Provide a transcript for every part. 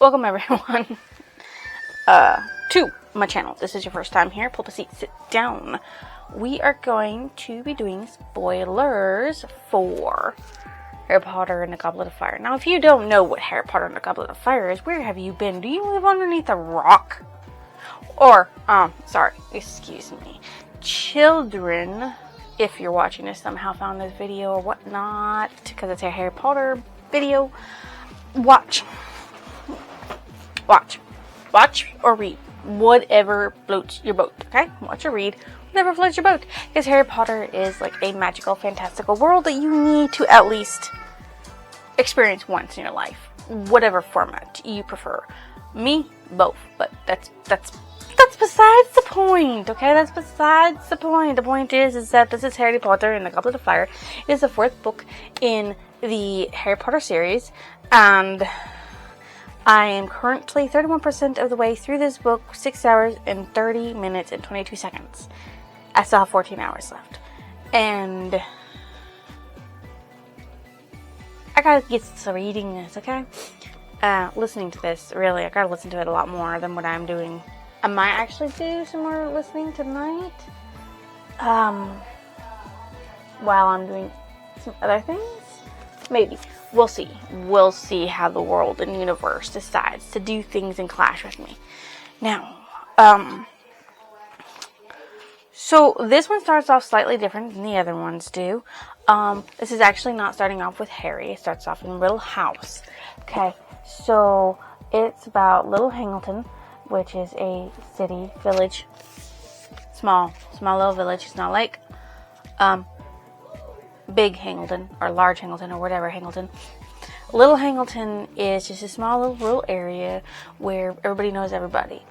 Welcome everyone to my channel. This is your first time here. Pull the seat, sit down. We are going to be doing spoilers for Harry Potter and the Goblet of Fire. Now, if you don't know what Harry Potter and the Goblet of Fire is, where have you been? Do you live underneath a rock? Or, sorry, excuse me. Children, if you're watching this, somehow found this video or whatnot, because it's a Harry Potter video, watch or read. Whatever floats your boat, okay? Watch or read. Whatever floats your boat. Because Harry Potter is like a magical, fantastical world that you need to at least experience once in your life. Whatever format you prefer. Me, both. But that's besides the point, okay? That's besides the point. The point is that this is Harry Potter and the Goblet of Fire. It is the fourth book in the Harry Potter series. And I am currently 31% of the way through this book, 6 hours and 30 minutes and 22 seconds. I still have 14 hours left. And I gotta get to reading this, okay? Listening to this, really, I gotta listen to it a lot more than what I'm doing. I might actually do some more listening tonight. While I'm doing some other things. Maybe. We'll see. We'll see how the world and universe decides to do things and clash with me. Now, so this one starts off slightly different than the other ones do. This is actually not starting off with Harry. It starts off in Riddle House. Okay, so it's about Little Hangleton, which is a city, village, small little village. It's not like, Big Hangleton, or Large Hangleton, or whatever Hangleton. Little Hangleton is just a small little rural area where everybody knows everybody.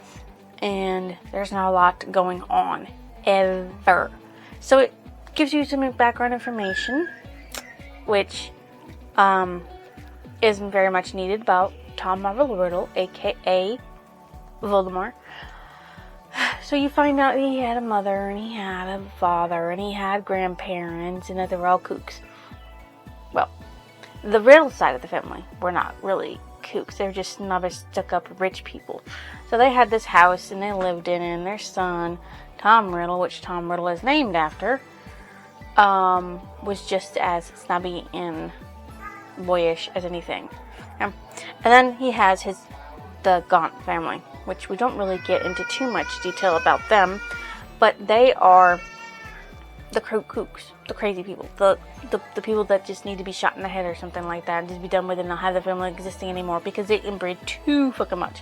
And there's not a lot going on, ever. So it gives you some background information, which is very much needed about Tom Marvel Riddle, aka Voldemort. So you find out he had a mother, and he had a father, and he had grandparents, and that they were all kooks. Well, the Riddle side of the family were not really kooks. They were just snobbish, stuck-up rich people. So they had this house, and they lived in it, and their son, Tom Riddle, which Tom Riddle is named after, was just as snobby and boyish as anything. And then he has the Gaunt family, which we don't really get into too much detail about them, but they are the kooks, the crazy people, the people that just need to be shot in the head or something like that, and just be done with it and not have their family existing anymore because they inbreed too fucking much.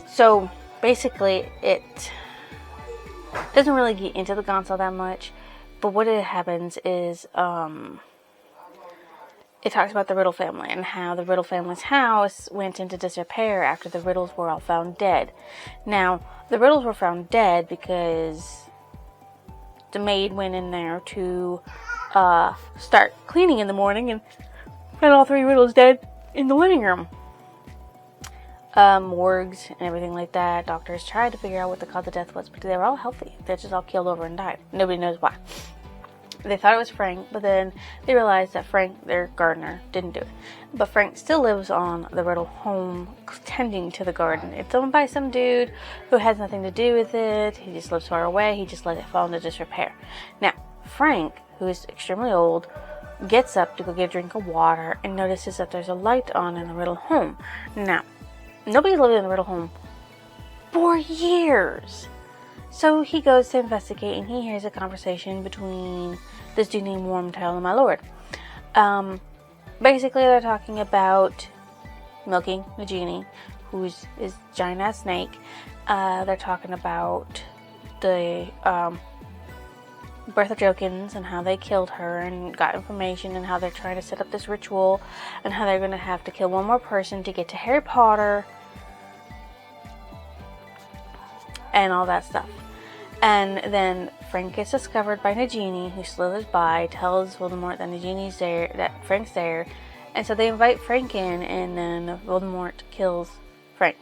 So basically it doesn't really get into the Gaunts all that much, but what it happens is, it talks about the Riddle family and how the Riddle family's house went into disrepair after the Riddles were all found dead. Now, the Riddles were found dead because the maid went in there to start cleaning in the morning and found all three Riddles dead in the living room. Morgues and everything like that. Doctors tried to figure out what the cause of death was, but they were all healthy. They just all killed over and died. Nobody knows why. They thought it was Frank, but then they realized that Frank, their gardener, didn't do it. But Frank still lives on the Riddle home, tending to the garden. It's owned by some dude who has nothing to do with it. He just lives far away. He just let it fall into disrepair. Now, Frank, who is extremely old, gets up to go get a drink of water and notices that there's a light on in the Riddle home. Now, nobody lived in the Riddle home for years. So he goes to investigate, and he hears a conversation between this dude named Wormtail and my lord. Basically, they're talking about milking Nagini, who's is giant-ass snake. They're talking about the birth of Jokins and how they killed her and got information, and how they're trying to set up this ritual, and how they're going to have to kill one more person to get to Harry Potter, and all that stuff. And then Frank gets discovered by Nagini, who slithers by, tells Voldemort that Nagini's there, that Frank's there, and so they invite Frank in, and then Voldemort kills Frank.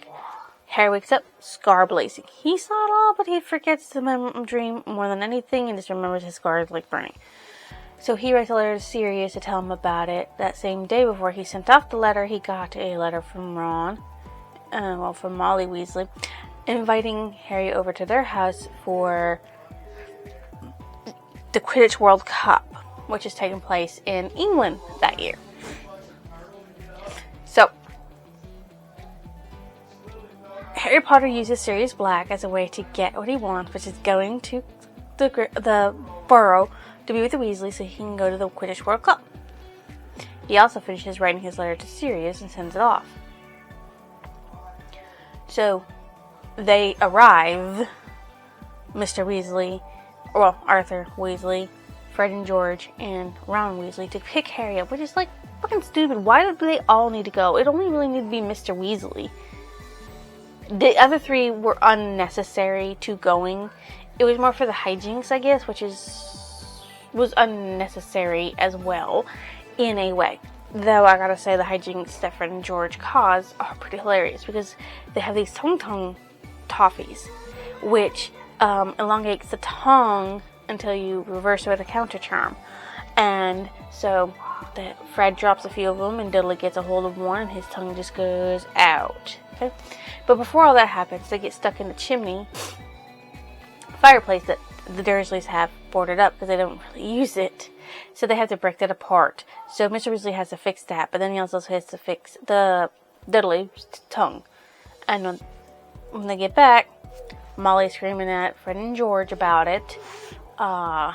Harry wakes up, scar blazing. He saw it all, but he forgets the dream more than anything, and just remembers his scars like burning. So he writes a letter to Sirius to tell him about it. That same day before he sent off the letter, he got a letter from from Molly Weasley, inviting Harry over to their house for the Quidditch World Cup, which is taking place in England that year. So, Harry Potter uses Sirius Black as a way to get what he wants, which is going to the Burrow to be with the Weasleys so he can go to the Quidditch World Cup. He also finishes writing his letter to Sirius and sends it off. So, they arrive, Mr. Weasley, Arthur Weasley, Fred and George, and Ron Weasley to pick Harry up, which is like fucking stupid. Why do they all need to go? It only really needed to be Mr. Weasley. The other three were unnecessary to going. It was more for the hijinks, I guess, which was unnecessary as well, in a way. Though I gotta say, the hijinks that Fred and George cause are pretty hilarious because they have these tongue toffees, which elongates the tongue until you reverse it with a counter charm. And so Fred drops a few of them, and Dudley gets a hold of one, and his tongue just goes out. Okay, but before all that happens, they get stuck in the chimney fireplace that the Dursleys have boarded up because they don't really use it. So they have to break that apart. So Mr. Weasley has to fix that, but then he also has to fix the Dudley's tongue. And when they get back, Molly's screaming at Fred and George about it. Yeah.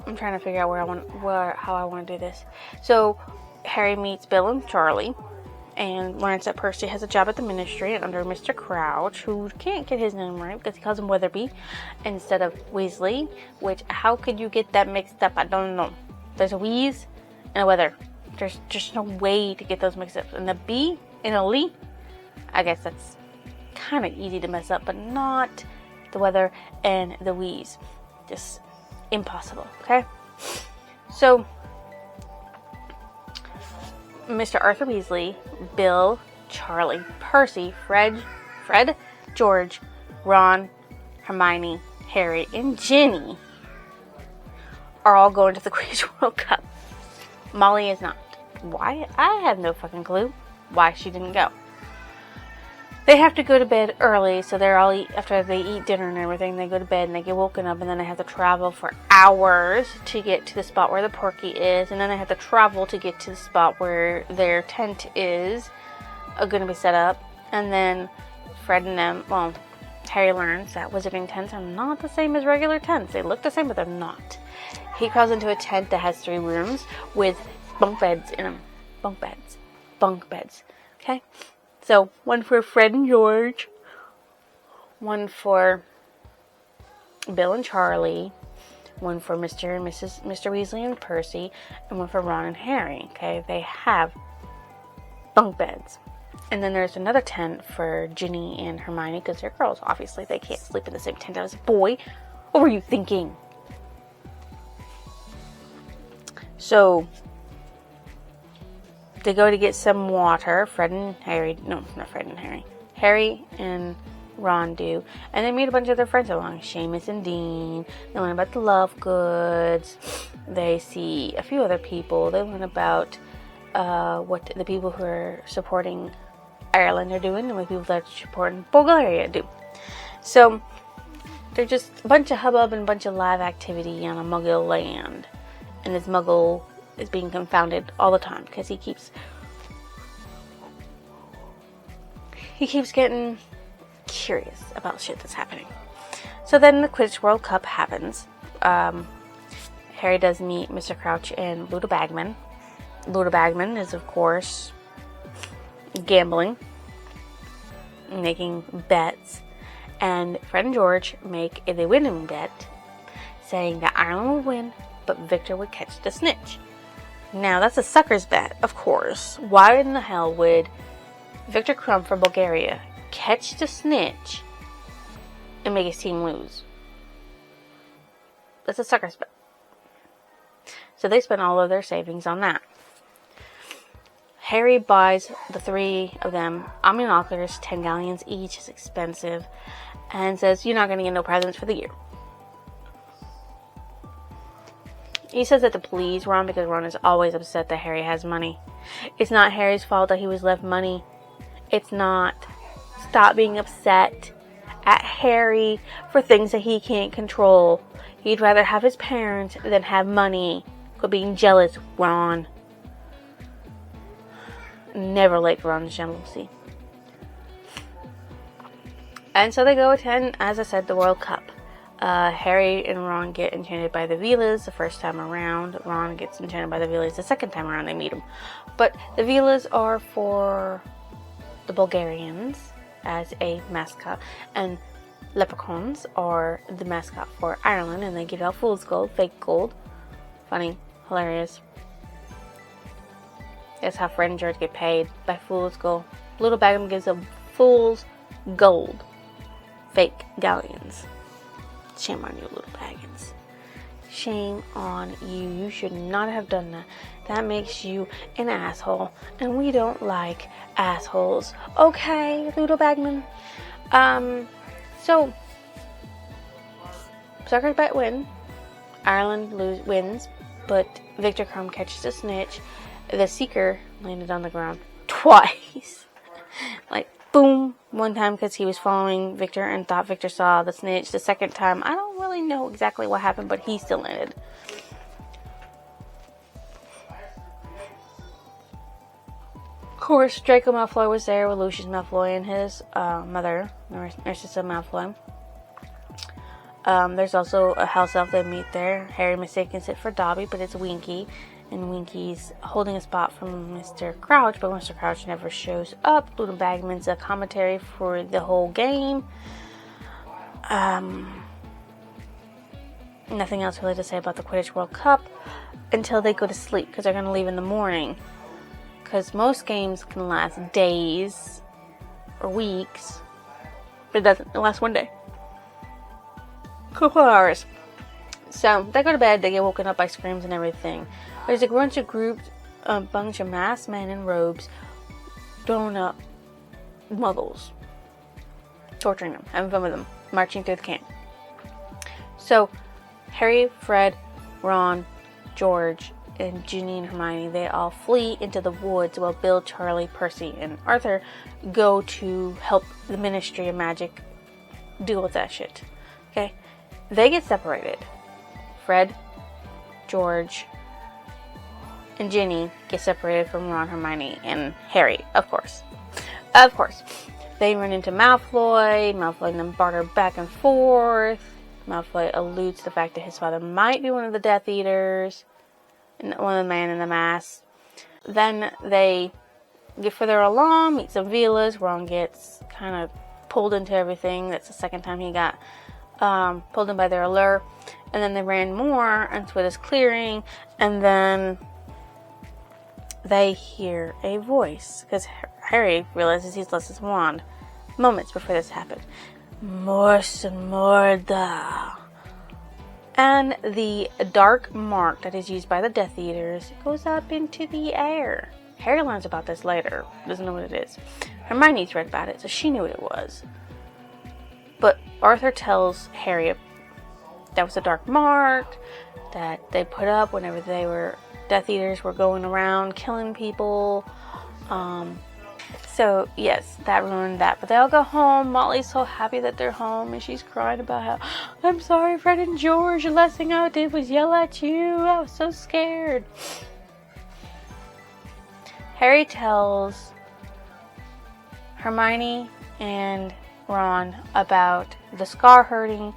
I'm trying to figure out how I want to do this. So Harry meets Bill and Charlie and learns that Percy has a job at the Ministry under Mr. Crouch, who can't get his name right because he calls him Weatherby instead of Weasley, which, how could you get that mixed up? I don't know. There's a Wheeze and a Weather. There's just no way to get those mixed up. And the B and a Lee, I guess that's kind of easy to mess up, but not the Weather and the Wheeze. Just impossible, okay? So, Mr. Arthur Weasley, Bill, Charlie, Percy, Fred, George, Ron, Hermione, Harry, and Ginny are all going to the Quidditch World Cup. Molly is not. Why? I have no fucking clue why she didn't go. They have to go to bed early, so they're all after they eat dinner and everything, they go to bed and they get woken up, and then they have to travel for hours to get to the spot where the Porky is, and then they have to travel to get to the spot where their tent is going to be set up. And then Harry learns that wizarding tents are not the same as regular tents. They look the same, but they're not. He crawls into a tent that has 3 rooms with bunk beds in them. Bunk beds. Okay? So, one for Fred and George, one for Bill and Charlie, one for Mr. and Mr. Weasley and Percy, and one for Ron and Harry. Okay, they have bunk beds. And then there's another tent for Ginny and Hermione, because they're girls. Obviously, they can't sleep in the same tent as a boy. What were you thinking? So, they go to get some water. Harry and Ron do. And they meet a bunch of their friends along. Seamus and Dean. They learn about the Lovegoods. They see a few other people. They learn about what the people who are supporting Ireland are doing and what people that are supporting Bulgaria do. So, they're just a bunch of hubbub and a bunch of live activity on a Muggle land. And this Muggle is being confounded all the time because he keeps getting curious about shit that's happening. So then the Quidditch World Cup happens. Harry does meet Mr. Crouch and Ludo Bagman. Ludo Bagman is, of course, gambling, making bets, and Fred and George make a winning bet, saying that Ireland will win, but Victor would catch the snitch. Now, that's a sucker's bet, of course. Why in the hell would Victor Crumb from Bulgaria catch the snitch and make his team lose? That's a sucker's bet. So they spend all of their savings on that. Harry buys the 3 of them omnioculars, 10 galleons each, is expensive, and says, "You're not going to get no presents for the year." He says that to please Ron because Ron is always upset that Harry has money. It's not Harry's fault that he was left money. It's not. Stop being upset at Harry for things that he can't control. He'd rather have his parents than have money. Quit being jealous, Ron. Never like Ron's jealousy. And so they go attend, as I said, the World Cup. Harry and Ron get enchanted by the Velas the first time around. Ron gets enchanted by the Velas the second time around they meet them. But the Velas are for the Bulgarians as a mascot. And leprechauns are the mascot for Ireland. And they give out fool's gold, fake gold. Funny, hilarious. That's how Fred and George get paid, by fool's gold. Little Bagman gives them fool's gold. Fake galleons. Shame on you, little Baggins. Shame on you. You should not have done that. That makes you an asshole. And we don't like assholes. Okay, little Bagman. So, Suckers Bet win. Ireland wins. But Victor Crumb catches a snitch. The Seeker landed on the ground twice. Like, boom. One time because he was following Victor and thought Victor saw the snitch. The second time, I don't really know exactly what happened, but he still landed. Of course, Draco Malfoy was there with Lucius Malfoy and his mother, Narcissa Malfoy. There's also a house elf they meet there. Harry mistakes it for Dobby, but it's Winky. And Winky's holding a spot from Mr. Crouch, but Mr. Crouch never shows up. Little Bagman's a commentary for the whole game. Nothing else really to say about the Quidditch World Cup until they go to sleep, because they're going to leave in the morning. Because most games can last days or weeks, but it doesn't. It lasts one day. Couple hours. So, they go to bed, they get woken up by screams and everything. There's a bunch of masked men in robes throwing up muggles. Torturing them, having fun with them, marching through the camp. So, Harry, Fred, Ron, George, and Ginny and Hermione, they all flee into the woods while Bill, Charlie, Percy, and Arthur go to help the Ministry of Magic deal with that shit. Okay? They get separated. Fred, George, and Ginny get separated from Ron, Hermione, and Harry, of course. Of course. They run into Malfoy. Malfoy and them barter back and forth. Malfoy alludes to the fact that his father might be one of the Death Eaters. One of the Man in the Mask. Then they get further along, meet some Velas. Ron gets kind of pulled into everything. That's the second time he got pulled in by their allure. And then they ran more into this clearing. And then they hear a voice. Because Harry realizes he's lost his wand moments before this happened. Mors and Morda. And the dark mark that is used by the Death Eaters goes up into the air. Harry learns about this later. Doesn't know what it is. Hermione's read about it, so she knew what it was. But Arthur tells Harry that was a dark mark that they put up whenever they were Death Eaters were going around killing people. So, yes, that ruined that. But they all go home. Molly's so happy that they're home. And she's crying about how, I'm sorry, Fred and George. The last thing I did was yell at you. I was so scared. Harry tells Hermione and Ron about the scar hurting.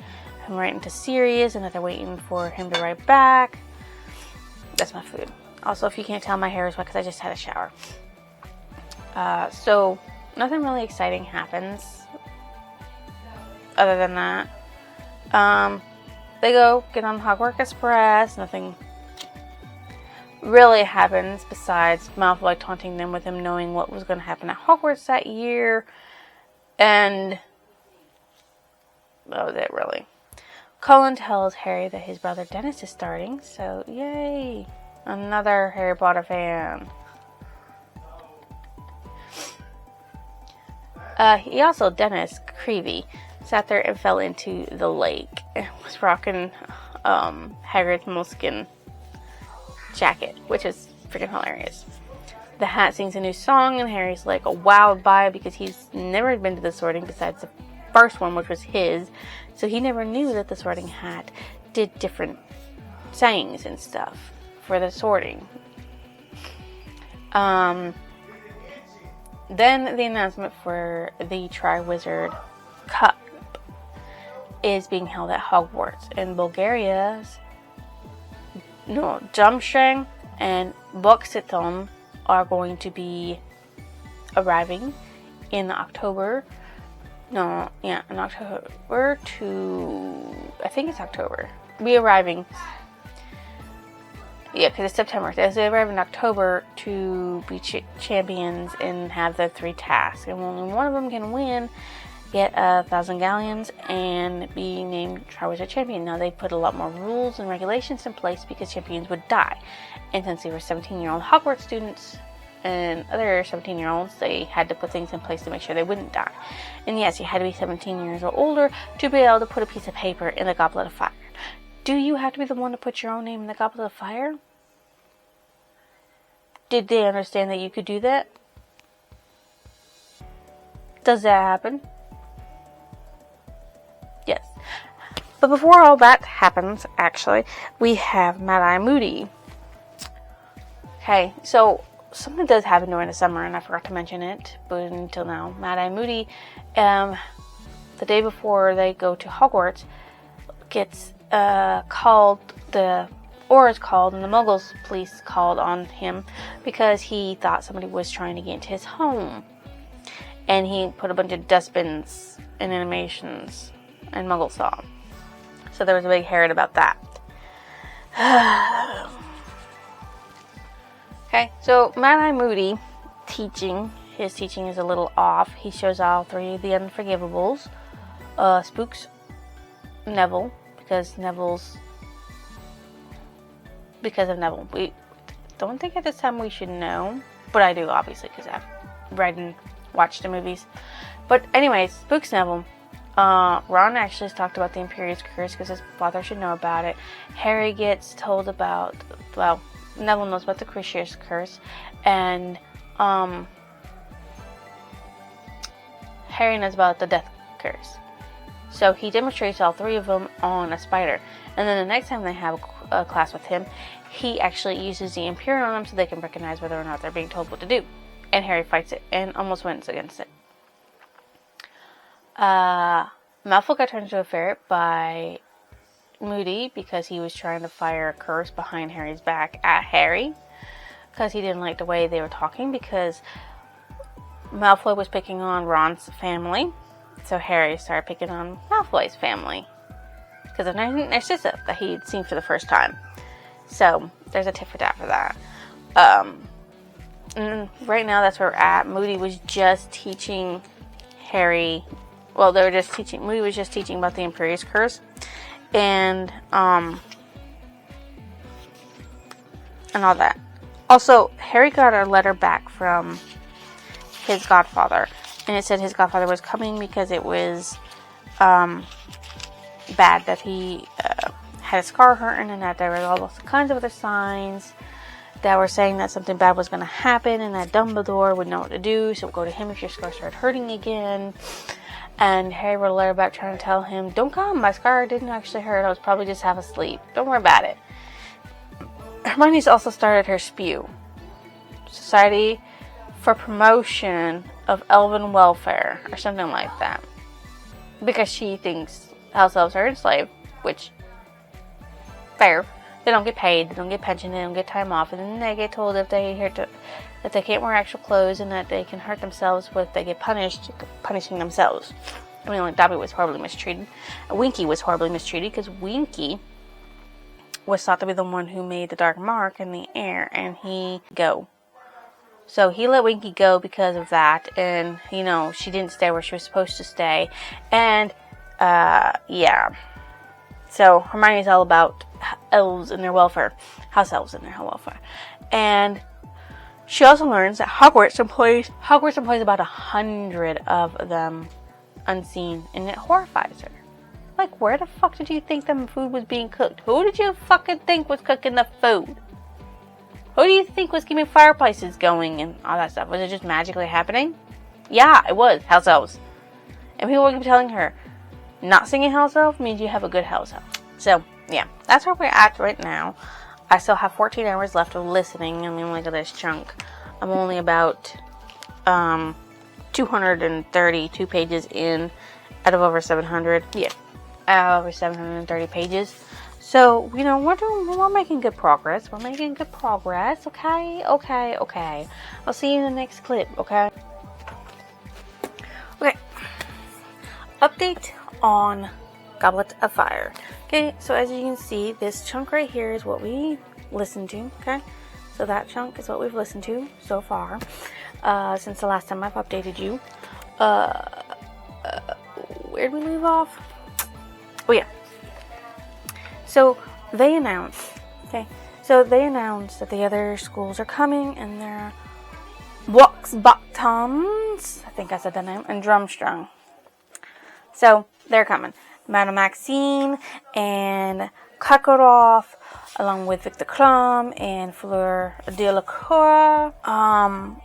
Him writing to Sirius. And that they're waiting for him to write back. That's my food. Also, if you can't tell, my hair is wet because I just had a shower. So, nothing really exciting happens other than that. They go get on Hogwarts Express. Nothing really happens besides Malfoy taunting them with him knowing what was going to happen at Hogwarts that year. And that was it, really. Colin tells Harry that his brother Dennis is starting. So, yay! Another Harry Potter fan. He also, Dennis Creevy, sat there and fell into the lake and was rocking Hagrid's moleskin jacket, which is freaking hilarious. The hat sings a new song, and Harry's like wowed by it because he's never been to the sorting besides the first one, which was his. So he never knew that the sorting hat did different sayings and stuff for the sorting. Then the announcement for the Triwizard Cup is being held at Hogwarts. In Bulgaria's Jumshang and Boxitom are going to be arriving in October. In October to... I think it's October. Be arriving. Yeah, because it's September. They arrive in October to be champions and have the 3 tasks. And only one of them can win, get 1,000 galleons, and be named Triwizard Champion. Now, they put a lot more rules and regulations in place because champions would die. And since they were 17-year-old Hogwarts students and other 17-year-olds, they had to put things in place to make sure they wouldn't die. And yes, you had to be 17 years or older to be able to put a piece of paper in the Goblet of Fire. Do you have to be the one to put your own name in the Goblet of Fire? Did they understand that you could do that? Does that happen? Yes. But before all that happens, actually, we have Mad-Eye Moody. Okay, so something does happen during the summer, and I forgot to mention it, but until now, Mad-Eye Moody, the day before they go to Hogwarts, gets called, the Aura's called, and the Muggles police called on him because he thought somebody was trying to get into his home. And he put a bunch of dustbins and animations, and Muggles saw him. So there was a big herod about that. Okay, so Mad-Eye Moody his teaching is a little off. He shows all 3 of the Unforgivables, Spooks, Neville, because of Neville. We don't think at this time we should know, but I do, obviously, because I've read and watched the movies. But anyways, Spooks Neville. Ron actually has talked about the Imperious Curse because his father should know about it. Harry gets told about, Neville knows about the Crucius Curse, and Harry knows about the Death Curse. So he demonstrates all 3 of them on a spider. And then the next time they have a class with him, he actually uses the Imperial on them so they can recognize whether or not they're being told what to do. And Harry fights it and almost wins against it. Malfoy got turned into a ferret by Moody because he was trying to fire a curse behind Harry's back at Harry. Because he didn't like the way they were talking, because Malfoy was picking on Ron's family. So Harry started picking on Malfoy's family because of Narcissa that he'd seen for the first time. So there's a tit for tat for that. And right now that's where we're at. Moody was just teaching Harry. Well, Moody was just teaching about the Imperious Curse, and all that. Also, Harry got a letter back from his godfather. And it said his godfather was coming because it was bad that he had a scar hurting, and that there were all kinds of other signs that were saying that something bad was going to happen, and that Dumbledore would know what to do, so go to him if your scar started hurting again. And Harry wrote a letter back trying to tell him, don't come, my scar didn't actually hurt, I was probably just half asleep. Don't worry about it. Hermione's also started her SPEW, Society for Promotion of Elven Welfare, or something like that, because she thinks house elves are enslaved, which, fair. They don't get paid, they don't get pension, they don't get time off, and then they get told if they that they can't wear actual clothes and that they can hurt themselves if they get punishing themselves. I mean, like, Dobby was horribly mistreated. Winky was horribly mistreated because Winky was thought to be the one who made the dark mark in the air, and he go. So he let Winky go because of that, and, she didn't stay where she was supposed to stay, and, yeah. So Hermione's all about elves and their welfare, house elves and their welfare, and she also learns that Hogwarts employs about 100 of them unseen, and it horrifies her. Like, where the fuck did you think the food was being cooked? Who did you fucking think was cooking the food? Who do you think was keeping fireplaces going and all that stuff? Was it just magically happening? Yeah, it was. House elves. And people would keep telling her, not singing house elf means you have a good house elf. So, yeah, that's where we're at right now. I still have 14 hours left of listening. I mean, look at this chunk. I'm only about 232 pages in out of over 700. Yeah, over 730 pages. So, you know, we're making good progress. We're making good progress. Okay. I'll see you in the next clip. Okay. Update on Goblet of Fire. Okay, so as you can see, this chunk right here is what we listened to. Okay, so that chunk is what we've listened to so far since the last time I've updated you. Where did we leave off? Oh yeah. So they announced. Okay, so they announced that the other schools are coming, and they're Batons. I think I said that name, and Drumstrung. So, they're coming. Madame Maxine and Kakarov, along with Victor Klum and Fleur de la Cour.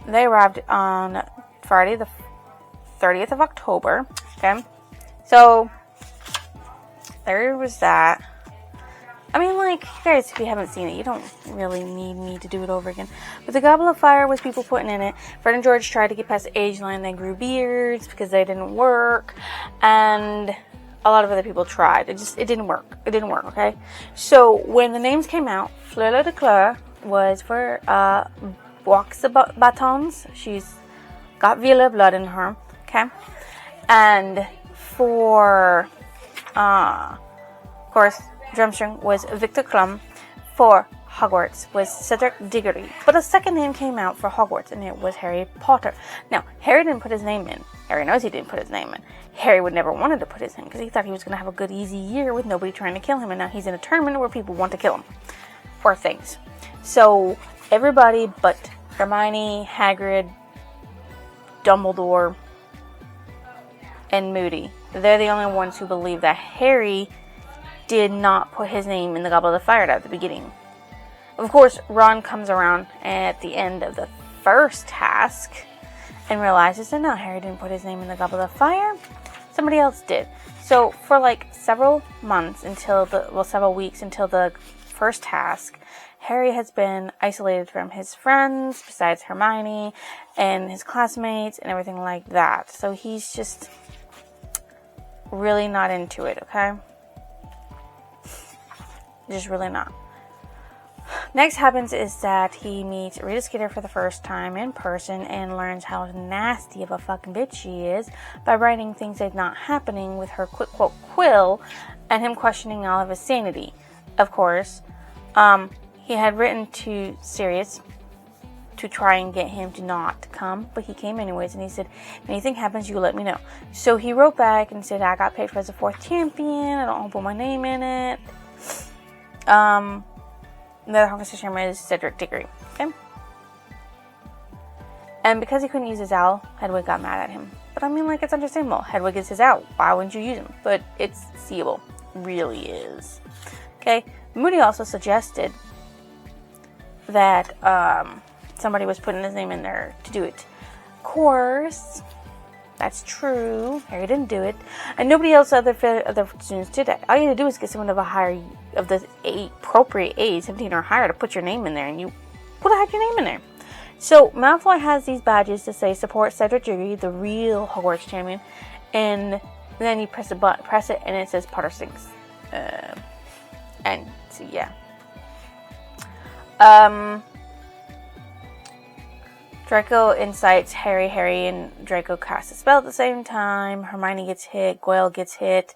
They arrived on Friday, the 30th of October. Okay? So, there was that. I mean, like, you guys, if you haven't seen it, you don't really need me to do it over again. But the Goblet of Fire was people putting in it. Fred and George tried to get past the age line. They grew beards because they didn't work. And a lot of other people tried. It didn't work. It didn't work, okay? So, when the names came out, Fleur de Cour was for Boix de Batons. She's got Villa blood in her, okay? And for, of course, Drumstring was Victor Klum. For Hogwarts was Cedric Diggory. But a second name came out for Hogwarts, and it was Harry Potter. Now, Harry didn't put his name in. Harry knows he didn't put his name in. Harry would never wanted to put his name because he thought he was going to have a good, easy year with nobody trying to kill him. And now he's in a tournament where people want to kill him for things. So, everybody but Hermione, Hagrid, Dumbledore, and Moody, they're the only ones who believe that Harry did not put his name in the Goblet of Fire at the beginning. Of course, Ron comes around at the end of the first task and realizes that no, Harry didn't put his name in the Goblet of Fire. Somebody else did. So for like several weeks until the first task, Harry has been isolated from his friends, besides Hermione, and his classmates, and everything like that. So he's just really not into it, okay? Just really not. Next happens is that he meets Rita Skeeter for the first time in person and learns how nasty of a fucking bitch she is by writing things that's not happening with her quick quote quill and him questioning all of his sanity. Of course, he had written to Sirius to try and get him to not come, but he came anyways, and he said, if anything happens, you let me know. So he wrote back and said, I got picked as the 4th champion, I don't put my name in it. The other conversation is Cedric Diggory, okay? And because he couldn't use his owl, Hedwig got mad at him. But I mean, like, it's understandable. Hedwig is his owl. Why wouldn't you use him? But it's seeable. Really is. Okay? Moody also suggested that, somebody was putting his name in there to do it. Of course, that's true. Harry didn't do it, and nobody else, other students, did that. All you had to do is get someone of the appropriate age, 17 or higher, to put your name in there, and you would have had your name in there. So Malfoy has these badges to say support Cedric Diggory, the real Hogwarts champion, and then you press it, and it says Potter Stinks. And so yeah. Draco incites Harry. Harry and Draco cast a spell at the same time. Hermione gets hit. Goyle gets hit.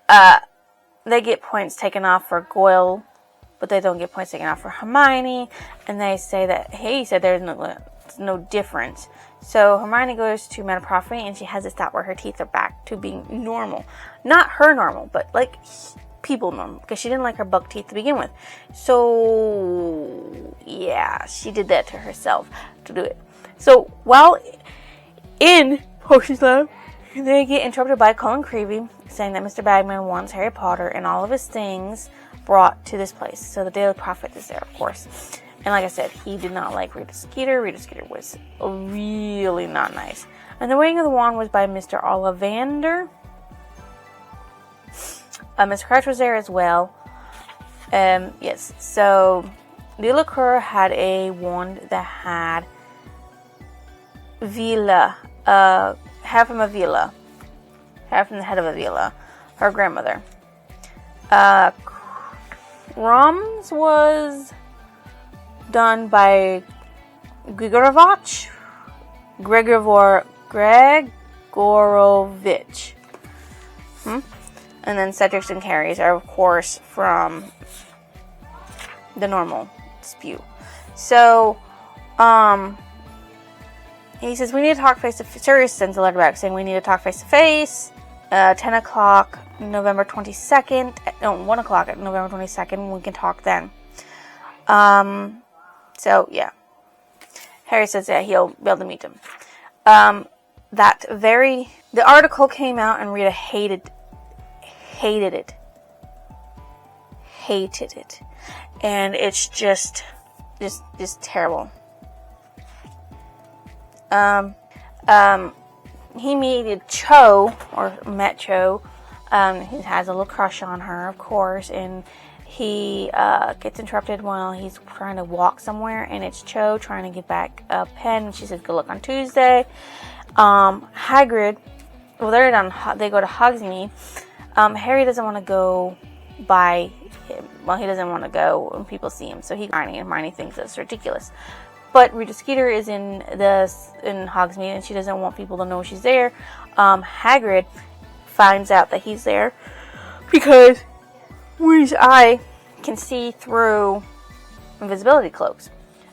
They get points taken off for Goyle, but they don't get points taken off for Hermione. And they say that he said there's no difference. So Hermione goes to Metaprophony, and she has to stop where her teeth are back to being normal. Not her normal, but like people normal, because she didn't like her buck teeth to begin with. So yeah, she did that to herself to do it. So while in Potions Lab, they get interrupted by Colin Creevy saying that Mr. Bagman wants Harry Potter and all of his things brought to this place. So the Daily Prophet is there, of course. And like I said, he did not like Rita Skeeter. Rita Skeeter was really not nice. And the weighing of the wand was by Mr. Ollivander. Mr. Crouch was there as well. Yes, so the Liqueur had a wand that had Vila, half from a Vila, half from the head of a Vila, her grandmother. Crum's was done by Grigorovich. And then Cedric's and Carrie's are, of course, from the normal spew. So, he says, we need to talk face to face. Sirius sends a letter back saying we need to talk face to face. 10 o'clock, November 22nd. No, 1 o'clock at November 22nd. We can talk then. So, yeah. Harry says that he'll be able to meet him. The article came out and Rita hated it. And it's just terrible. He met Cho. He has a little crush on her, of course, and he gets interrupted while he's trying to walk somewhere, and it's Cho trying to get back a pen. She says, good luck on Tuesday. Hagrid, well, they go to Hogsmeade. Harry doesn't want to go by him. Well, he doesn't want to go when people see him, so Hermione thinks that's ridiculous. But Rita Skeeter is in Hogsmeade, and she doesn't want people to know she's there. Hagrid finds out that he's there because his eye can see through invisibility cloaks.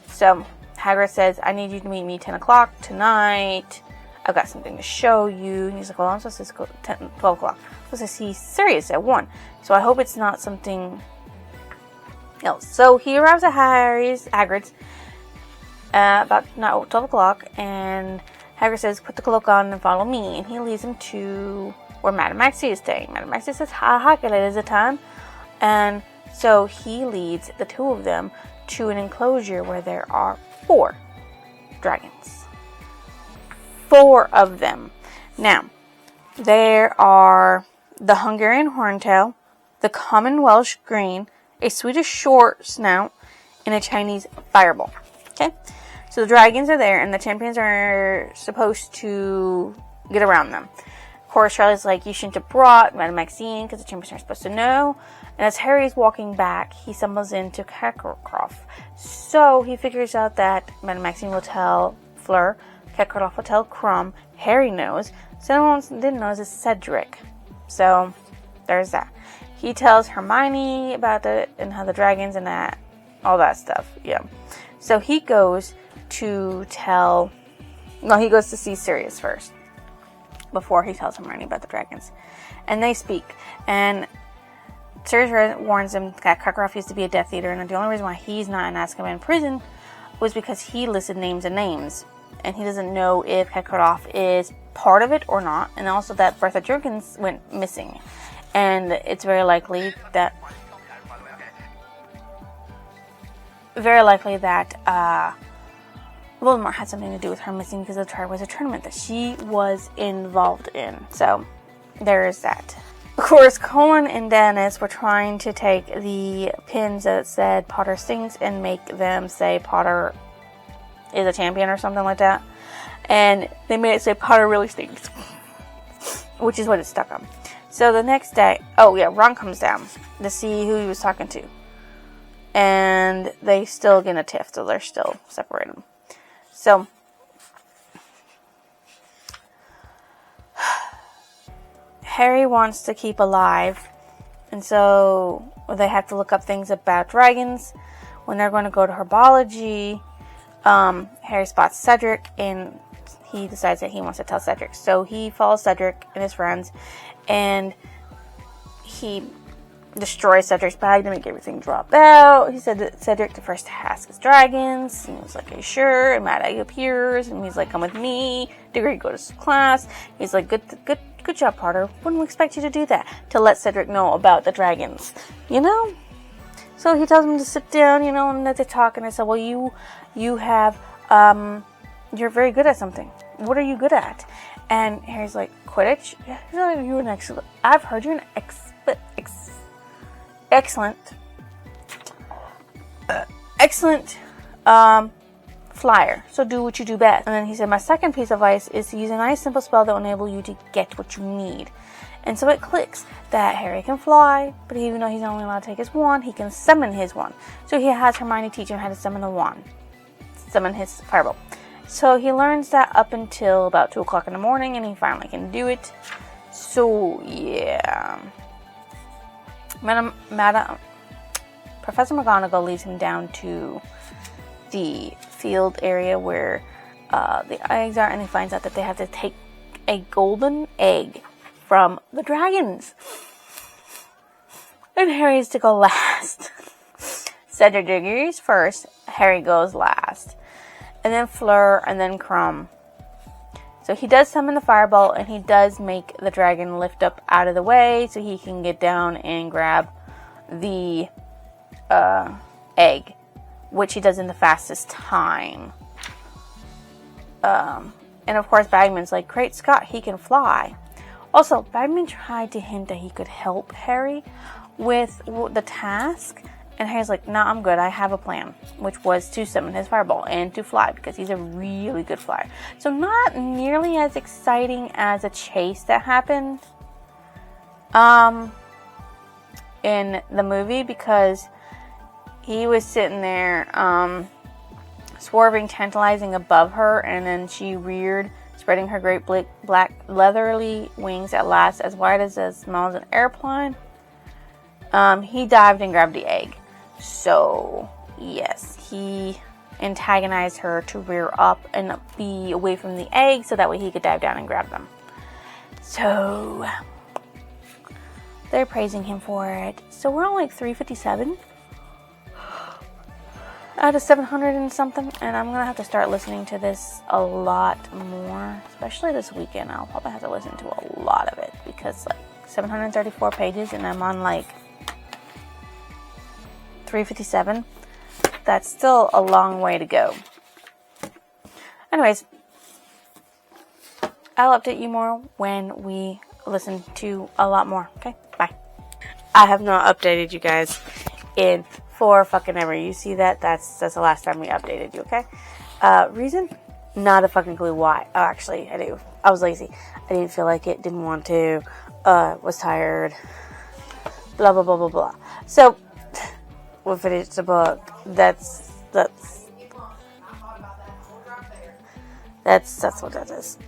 So Hagrid says, I need you to meet me 10 o'clock tonight. I've got something to show you. And he's like, well, I'm supposed to go 12 o'clock. I'm supposed to see Sirius at 1. So I hope it's not something else. So he arrives at Hagrid's about 12 o'clock, and Hagrid says, put the cloak on and follow me. And he leads him to where Madame Maxie is staying. Madame Maxie says, hi, it is a time. And so he leads the two of them to an enclosure where there are 4 dragons. 4 of them. Now, there are the Hungarian Horntail, the common Welsh Green, a Swedish Short Snout, and a Chinese Fireball. Okay? So the dragons are there, and the champions are supposed to get around them. Of course, Charlie's like, you shouldn't have brought Madame Maxine, because the champions aren't supposed to know. And as Harry's walking back, he stumbles into Karkaroff. So he figures out that Madame Maxine will tell Fleur, Karkaroff will tell Krum, Harry knows. Someone didn't know is Cedric. So there's that. He tells Hermione about and how the dragons and that, all that stuff. Yeah. So he goes to see Sirius first before he tells Hermione about the dragons. And they speak. And Sirius warns him that Karkaroff used to be a Death Eater, and the only reason why he's not in Azkaban prison was because he listed names and names. And he doesn't know if Karkaroff is part of it or not. And also that Bertha Jorkins went missing. And it's very likely that Voldemort had something to do with her missing because the Triwizard Tournament that she was involved in. So, there is that. Of course, Colin and Dennis were trying to take the pins that said Potter stinks and make them say Potter is a champion or something like that. And they made it say Potter really stinks. Which is what it stuck on. So the next day, Ron comes down to see who he was talking to. And they still get a tiff, so they're still separated. So, Harry wants to keep alive, and so they have to look up things about dragons. When they're going to go to herbology, Harry spots Cedric, and he decides that he wants to tell Cedric. So he follows Cedric and his friends, and he destroys Cedric's bag to make everything drop out. He said that Cedric the first to ask his dragons, and he was like, are you sure? And Mad Eye appears, and he's like, come with me. Diggory goes to class. He's like, good job, Potter. Wouldn't expect you to do that. To let Cedric know about the dragons. You know? So he tells him to sit down, and that they talk. And I said, well, you have, you're very good at something. What are you good at? And Harry's like, Quidditch? Yeah, you're an excellent. I've heard you're an excellent flyer. So do what you do best. And then he said, my second piece of advice is to use a nice simple spell that will enable you to get what you need. And so it clicks that Harry can fly, but even though he's only allowed to take his wand, he can summon his wand. So he has Hermione teach him how to summon the wand. Summon his fireball. So he learns that up until about 2 o'clock in the morning, and he finally can do it. So, yeah. Professor McGonagall leads him down to the field area where the eggs are, and he finds out that they have to take a golden egg from the dragons. And Harry is to go last. Cedric Diggory's first, Harry goes last. And then Fleur, and then Crumb. So he does summon the fireball, and he does make the dragon lift up out of the way so he can get down and grab the egg, which he does in the fastest time. And of course, Bagman's like, great Scott, he can fly. Also, Bagman tried to hint that he could help Harry with the task. And Harry's like, nah, I'm good. I have a plan, which was to summon his fireball and to fly because he's a really good flyer. So not nearly as exciting as a chase that happened in the movie, because he was sitting there swerving, tantalizing above her, and then she reared, spreading her great black leathery wings at last as wide as small as an airplane. He dived and grabbed the egg. So, yes, he antagonized her to rear up and be away from the egg so that way he could dive down and grab them. So, they're praising him for it. So we're on like 357 out of 700 and something, and I'm gonna have to start listening to this a lot more, especially this weekend. I'll probably have to listen to a lot of it because like 734 pages, and I'm on like 357. That's still a long way to go. Anyways, I'll update you more when we listen to a lot more. Okay, bye. I have not updated you guys in for fucking ever. You see that? That's the last time we updated you. Okay. Reason? Not a fucking clue why. Oh, actually, I do. I was lazy. I didn't feel like it. Didn't want to. Was tired. Blah blah blah blah blah. So. We'll finish the book. That's what that is.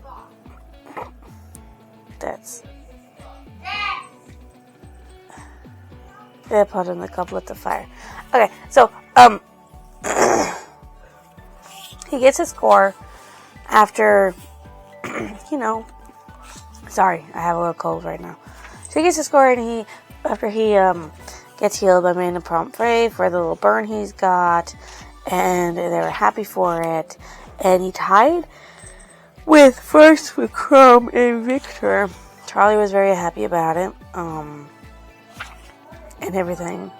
They put in the goblet of fire. Okay, so he gets his score after sorry, I have a little cold right now. So he gets his score, and after he gets healed by Mana Pomfrey for the little burn he's got, and they were happy for it. And he tied with Crumb and Victor. Charlie was very happy about it, and everything.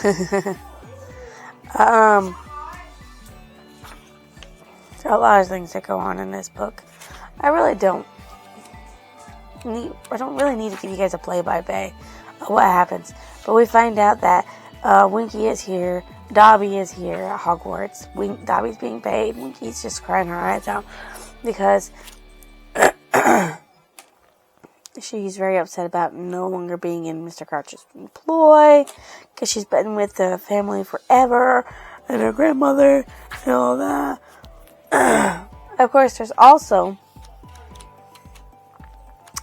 There are a lot of things that go on in this book. I don't really need to give you guys a play-by-play of what happens. But we find out that Winky is here, Dobby is here at Hogwarts. Dobby's being paid. Winky's just crying her eyes out because she's very upset about no longer being in Mr. Crouch's employ, because she's been with the family forever, and her grandmother, and all that. Of course, there's also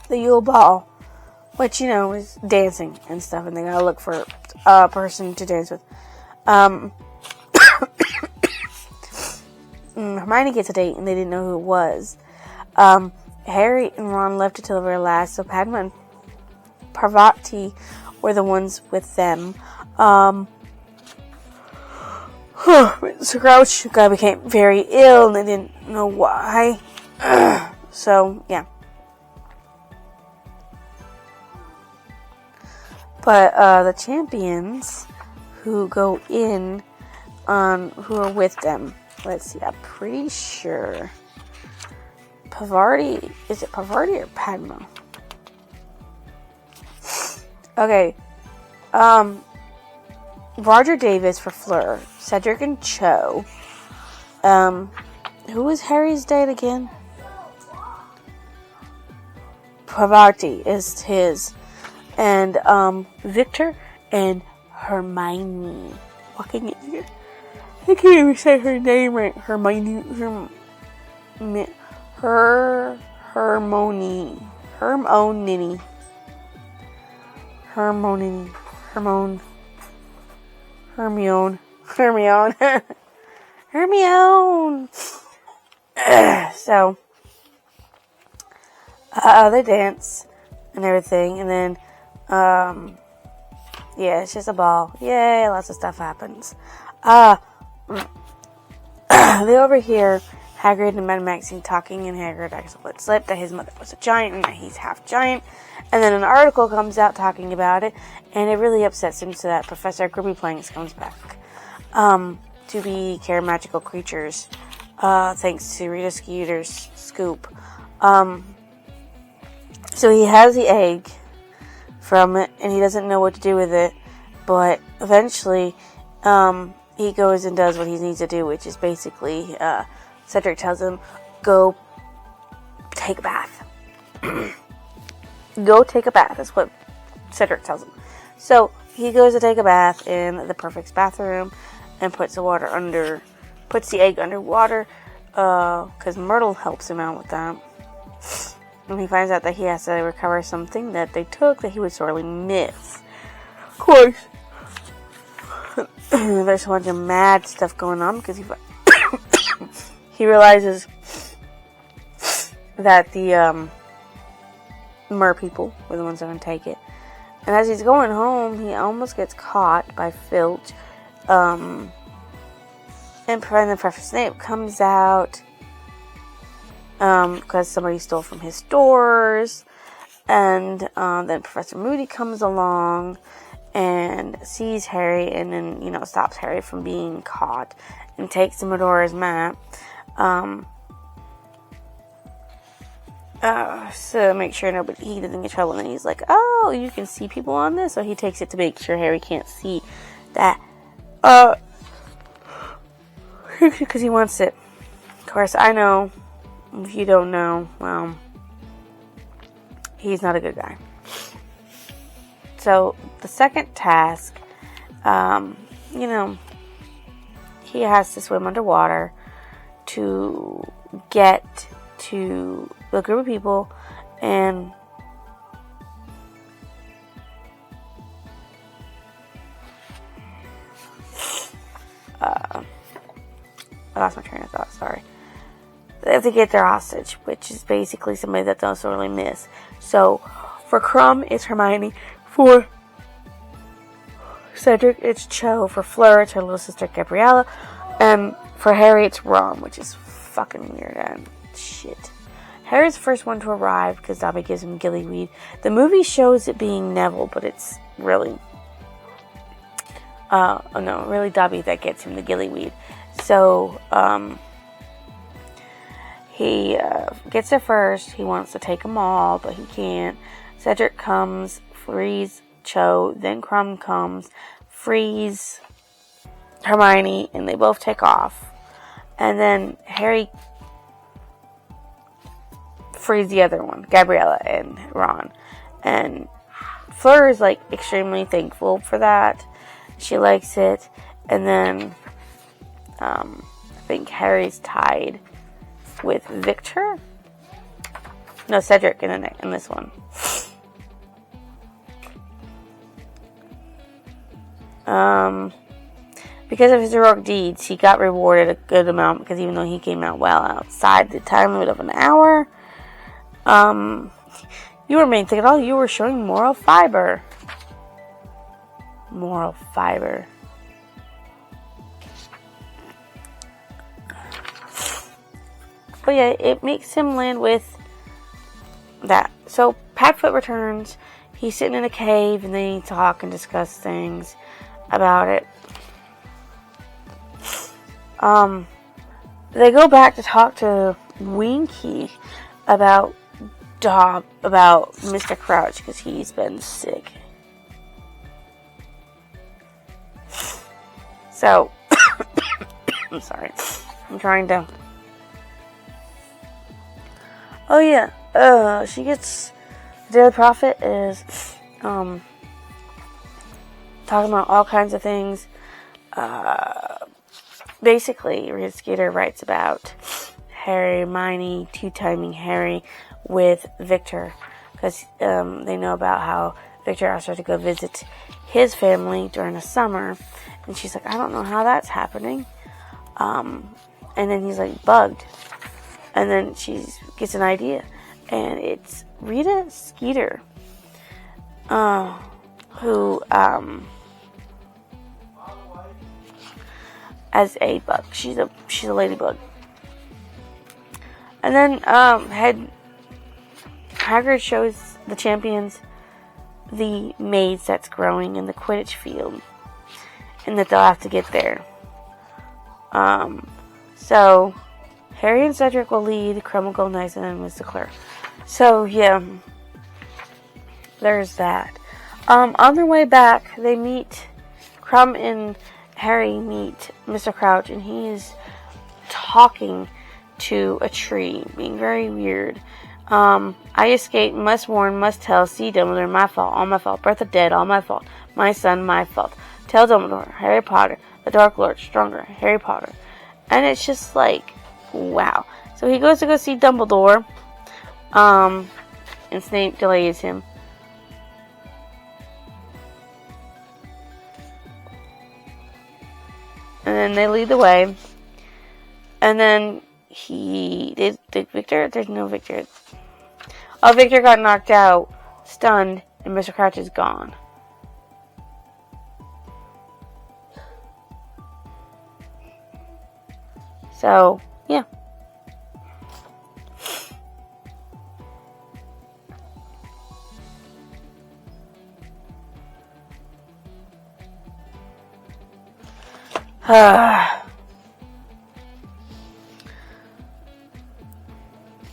the Yule Ball, which, is dancing and stuff, and they gotta look for a person to dance with. Hermione gets a date, and they didn't know who it was. Harry and Ron left it till the very last, so Padma and Parvati were the ones with them. So Crouch became very ill, and they didn't know why. So, yeah. But the champions who go in, who are with them. Let's see, I'm pretty sure Pavarti, is it Pavarti or Padma? Okay, Roger Davis for Fleur, Cedric and Cho. Who was Harry's date again? Pavarti is his. And, Victor and Hermione. Walking in here. I can't even say her name right. Hermione. So, they dance and everything, and then, yeah, it's just a ball. Yay, lots of stuff happens. They overhear Hagrid and Madame Maxine talking, and Hagrid actually let slip that his mother was a giant and that he's half giant. And then an article comes out talking about it, and it really upsets him, so that Professor Grimmy-Planks comes back to be care magical creatures, thanks to Rita Skeeter's scoop. So he has the egg from it, and he doesn't know what to do with it, but eventually he goes and does what he needs to do, which is basically Cedric tells him, go take a bath. Go take a bath, is what Cedric tells him. So he goes to take a bath in the Perfect's bathroom and puts the egg under water, because Myrtle helps him out with that. And he finds out that he has to recover something that they took that he would sorely miss. Of course, there's a bunch of mad stuff going on because he realizes that the mer people were the ones that are going to take it. And as he's going home, he almost gets caught by Filch. And Professor Snape comes out because somebody stole from his stores. And then Professor Moody comes along and sees Harry and then, stops Harry from being caught and takes him Medora's map. So make sure he doesn't get trouble. And then he's like, oh, you can see people on this. So he takes it to make sure Harry can't see that. Because he wants it. Of course, I know. If you don't know, well, he's not a good guy. So the second task, he has to swim underwater to get to the group of people, and I lost my train of thought, sorry. They have to get their hostage, which is basically somebody that they'll sorely miss. So, for Crumb, it's Hermione. For Cedric, it's Cho. For Fleur, it's her little sister, Gabriella. And for Harry, it's Ron, which is fucking weird and shit. Harry's the first one to arrive because Dobby gives him gillyweed. The movie shows it being Neville, but it's really... really Dobby that gets him the gillyweed. So, he gets there first. He wants to take them all, but he can't. Cedric comes, frees Cho, then Crumb comes, frees Hermione, and they both take off. And then Harry frees the other one, Gabriella and Ron. And Fleur is extremely thankful for that. She likes it. And then I think Harry's tied with Victor. No, Cedric in this one. Because of his heroic deeds, he got rewarded a good amount, because even though he came out well outside the time limit of an hour, you remain thinking, oh, you were showing moral fiber. Moral fiber. But yeah, it makes him land with that. So Padfoot returns. he's sitting in a cave, and they talk and discuss things about it. They go back to talk to Winky about Mr. Crouch, because he's been sick. So, I'm sorry. I'm trying to... Oh yeah, she gets... The Daily Prophet is, talking about all kinds of things. Basically, Rita Skeeter writes about Harry, Hermione, two-timing Harry with Victor, because they know about how Victor asked her to go visit his family during the summer, and she's like, I don't know how that's happening. And then he's like, bugged. And then she gets an idea, and it's Rita Skeeter, who, as a bug. She's a ladybug. And then, Hagrid shows the champions the maze that's growing in the Quidditch field, and that they'll have to get there. So, Harry and Cedric will lead, Crumb will go nice, and then Mr. Claire. So, yeah, there's that. On their way back, they meet, Crumb and Harry meet Mr. Crouch, and he is talking to a tree, being very weird. I escaped, must warn, must tell, see Dumbledore, my fault, all my fault, Bertha dead, all my fault, my son, my fault. Tell Dumbledore, Harry Potter, the Dark Lord, stronger, Harry Potter. And it's just like, wow. So he goes to go see Dumbledore, and Snape delays him. And then they lead the way. And then did Victor? There's no Victor. Oh, Victor got knocked out, stunned, and Mr. Crouch is gone. So, yeah.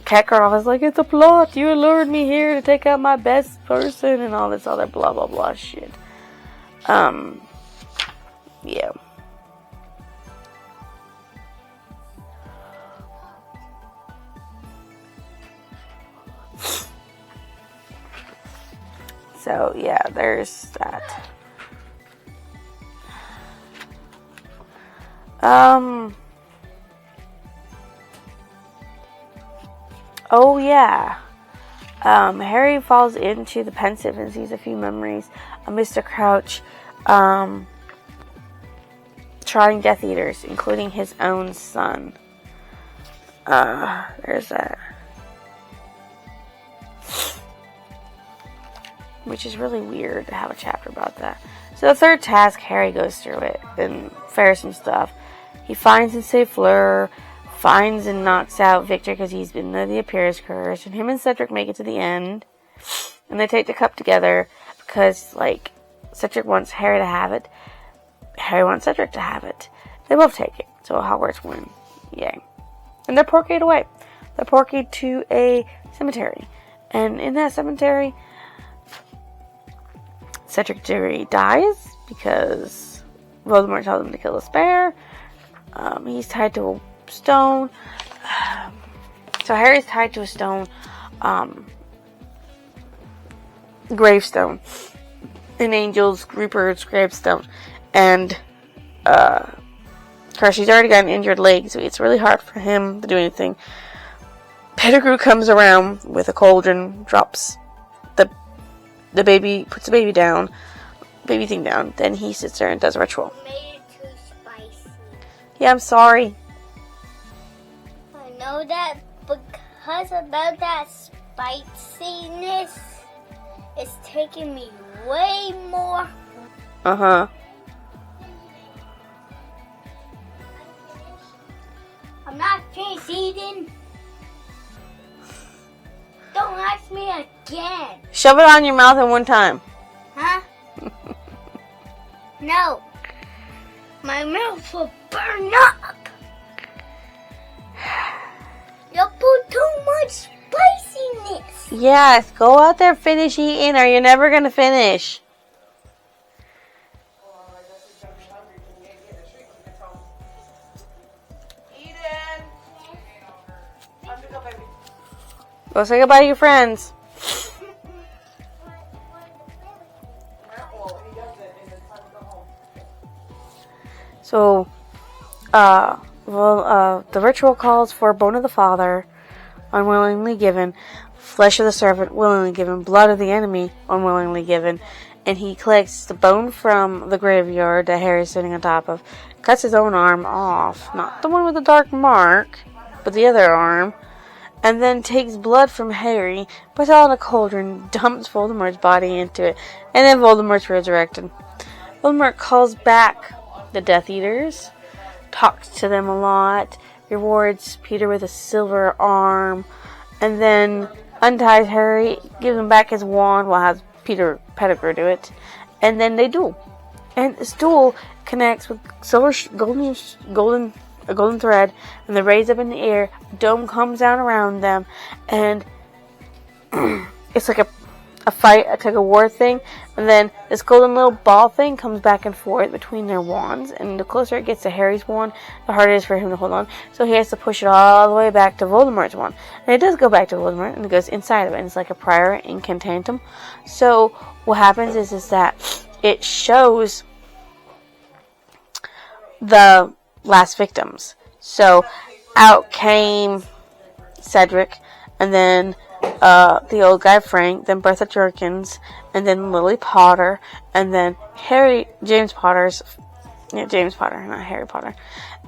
Catgirl was like, it's a plot. You lured me here to take out my best person and all this other blah blah blah shit. Yeah. So yeah, there's that. Oh yeah. Harry falls into the pensive and sees a few memories of Mr. Crouch trying Death Eaters, including his own son. There's that. Which is really weird to have a chapter about that. So the third task, Harry goes through it and fares some stuff. He finds and saves Fleur, finds and knocks out Victor because he's been under the Appearance Curse, and him and Cedric make it to the end, and they take the cup together because, like, Cedric wants Harry to have it, Harry wants Cedric to have it. They both take it, so Hogwarts win. Yay. And they're porkied away. They're porkied to a cemetery, and in that cemetery, Cedric Diggory dies because Voldemort tells him to kill the Spare. He's tied to a stone. So Harry's tied to a stone gravestone. An angel's Rupert's gravestone. And of course he's already got an injured leg, so it's really hard for him to do anything. Pettigrew comes around with a cauldron, drops the baby, puts the baby thing down, then he sits there and does a ritual. You made it too spicy. Yeah, I'm sorry. I know that because about that spiciness, it's taking me way more. Uh-huh. I'm not finished eating. Don't ask me a again. Shove it on your mouth at one time. Huh? No. My mouth will burn up. You put too much spiciness. Yes, go out there, finish eating, or you're never gonna finish. Go say goodbye to your friends. So, the ritual calls for bone of the father, unwillingly given, flesh of the servant, willingly given, blood of the enemy, unwillingly given, and he collects the bone from the graveyard that Harry's sitting on top of, cuts his own arm off, not the one with the dark mark, but the other arm, and then takes blood from Harry, puts it all in a cauldron, dumps Voldemort's body into it, and then Voldemort's resurrected. Voldemort calls back the Death Eaters, talks to them a lot, rewards Peter with a silver arm, and then unties Harry, gives him back his wand, has Peter Pettigrew do it, and then they duel. And this duel connects with a golden thread, and they raise up in the air, dome comes down around them, and it's like a fight, a tug of war thing, and then this golden little ball thing comes back and forth between their wands, and the closer it gets to Harry's wand, the harder it is for him to hold on, so he has to push it all the way back to Voldemort's wand, and it does go back to Voldemort, and it goes inside of it, and it's like a prior incantatum. So what happens is that it shows the last victims. So out came Cedric, and then the old guy Frank, then Bertha Jorkins, and then Lily Potter, and then James Potter, not Harry Potter.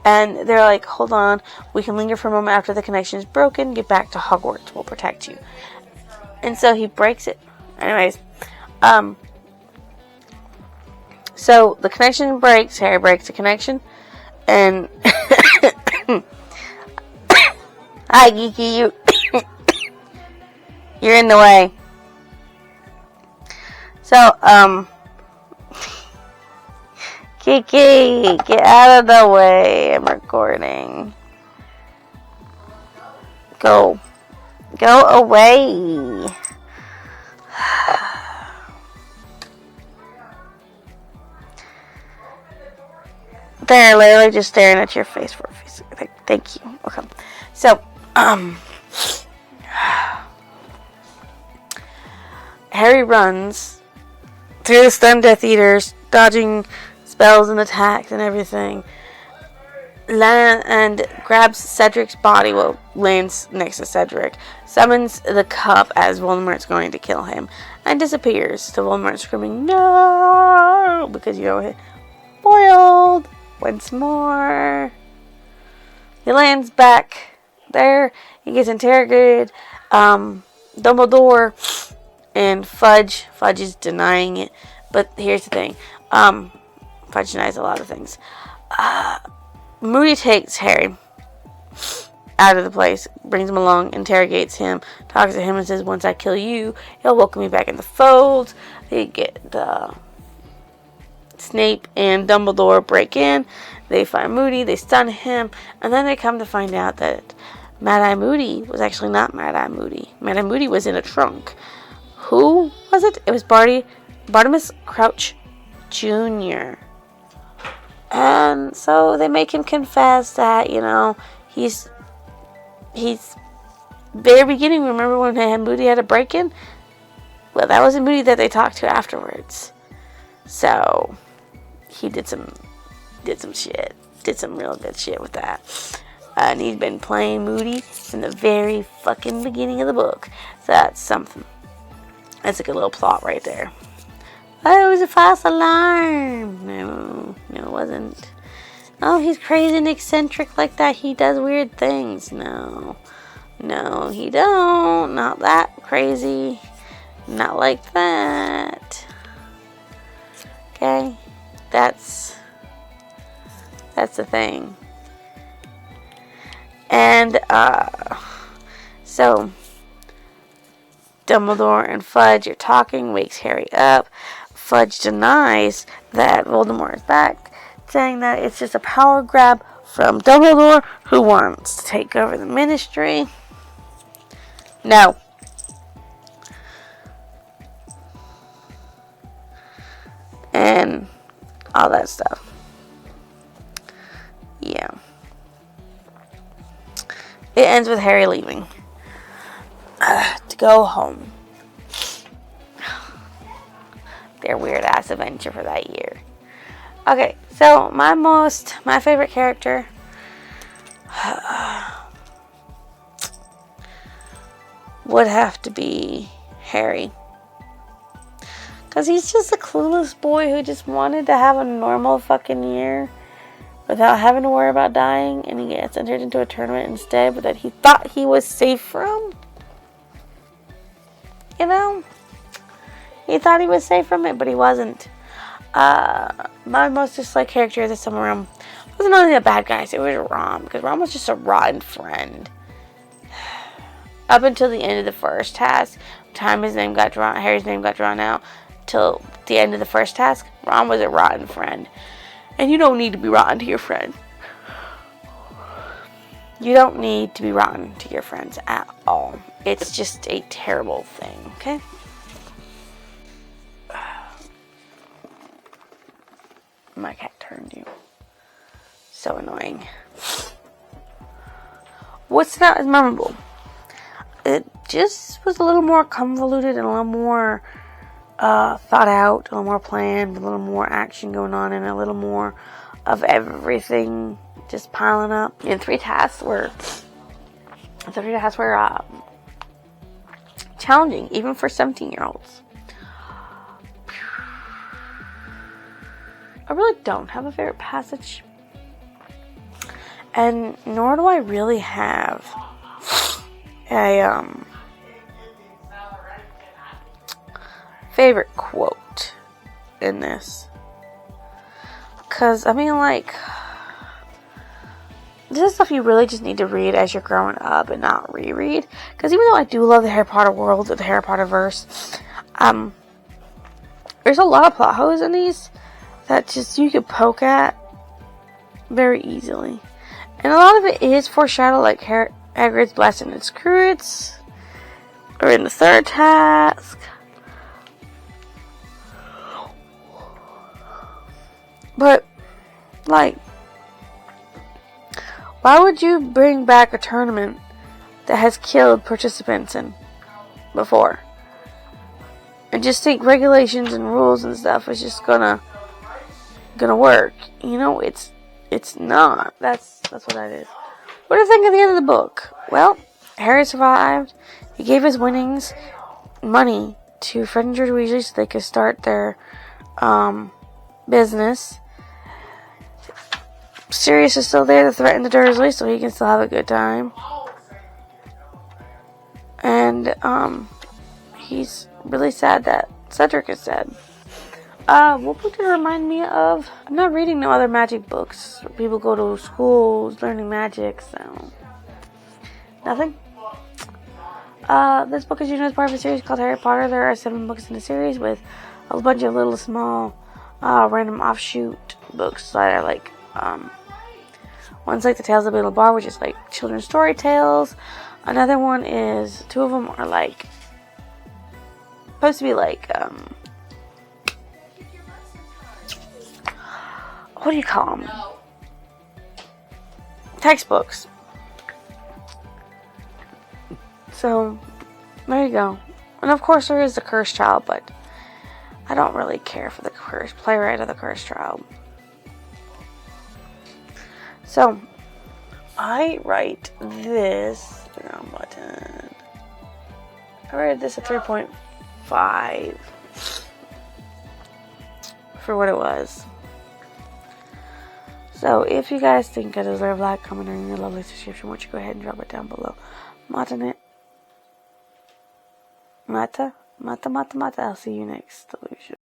And they're like, hold on, we can linger for a moment after the connection is broken, get back to Hogwarts, we'll protect you. And so he breaks it. Anyways, so the connection breaks, Harry breaks the connection, and hi Geeky, you're in the way. So, Kiki, get out of the way. I'm recording. Go away. They're literally just staring at your face for a few seconds. Thank you. Okay. So, Harry runs through the stunned Death Eaters, dodging spells and attacks and everything, and grabs Cedric's body, lands next to Cedric, summons the cup as Voldemort's going to kill him, and disappears, to Voldemort screaming, no! Because, foiled once more. He lands back there, he gets interrogated, Dumbledore and Fudge is denying it, but here's the thing, Fudge denies a lot of things. Moody takes Harry out of the place, brings him along, interrogates him, talks to him and says, once I kill you, he'll welcome me back in the fold. They get Snape and Dumbledore break in, they find Moody, they stun him, and then they come to find out that Mad-Eye Moody was actually not Mad-Eye Moody. Mad-Eye Moody was in a trunk. Who was it? It was Bartimus Crouch Jr. And so they make him confess that, he's very beginning. Remember when Moody had a break-in? Well, that was a Moody that they talked to afterwards. So he did some shit. Did some real good shit with that. And he's been playing Moody from the very fucking beginning of the book. So that's something. That's a good little plot right there. Oh, it was a false alarm. No, it wasn't. Oh, he's crazy and eccentric like that. He does weird things. No, he don't. Not that crazy. Not like that. Okay? That's the thing. And, so, Dumbledore and Fudge are talking, wakes Harry up. Fudge denies that Voldemort is back, saying that it's just a power grab from Dumbledore, who wants to take over the Ministry. No. And all that stuff. Yeah. It ends with Harry leaving to go home. Their weird ass adventure for that year. Okay, so my favorite character would have to be Harry. Because he's just a clueless boy who just wanted to have a normal fucking year without having to worry about dying, and he gets entered into a tournament instead, but that he thought he was safe from. You know? He thought he was safe from it, but he wasn't. My most disliked character this time around wasn't only the bad guys, it was Ron, because Ron was just a rotten friend. Up until the end of the first task, Harry's name got drawn out, till the end of the first task, Ron was a rotten friend. And you don't need to be rotten to your friend. You don't need to be rotten to your friends at all. It's just a terrible thing, okay? My cat turned you. So annoying. What's not as memorable? It just was a little more convoluted and a little more thought out, a little more planned, a little more action going on, and a little more of everything just piling up. And three tasks were challenging, even for 17-year-olds. I really don't have a favorite passage, and nor do I really have a favorite quote in this. Because, I mean, like, this is stuff you really just need to read as you're growing up and not reread. Because even though I do love the Harry Potter world or the Harry Potter verse, there's a lot of plot holes in these that just you could poke at very easily. And a lot of it is foreshadowed, like Hagrid's blessing and Screwits, or in the third task. But, like, why would you bring back a tournament that has killed participants in before? And just think regulations and rules and stuff is just gonna work. You know, it's not. That's what that is. What do you think at the end of the book? Well, Harry survived. He gave his winnings money to Fred and George Weasley so they could start their business. Sirius is still there to threaten the Dursleys so he can still have a good time. And he's really sad that Cedric is dead. What book did it remind me of? I'm not reading no other magic books. People go to schools learning magic, so nothing. This book is part of a series called Harry Potter. There are 7 books in the series with a bunch of little small random offshoot books that I like. One's like the Tales of the Beetle Bar, which is like children's story tales. Another one is, 2 of them are like supposed to be like what do you call them? Textbooks. So there you go. And of course there is the Cursed Child, but I don't really care for the playwright of the Cursed Child. So I rate this button. I rated this a 3.5 for what it was. So if you guys think I deserve that, comment on your lovely subscription, why don't you go ahead and drop it down below. Mata. I'll see you next delusion.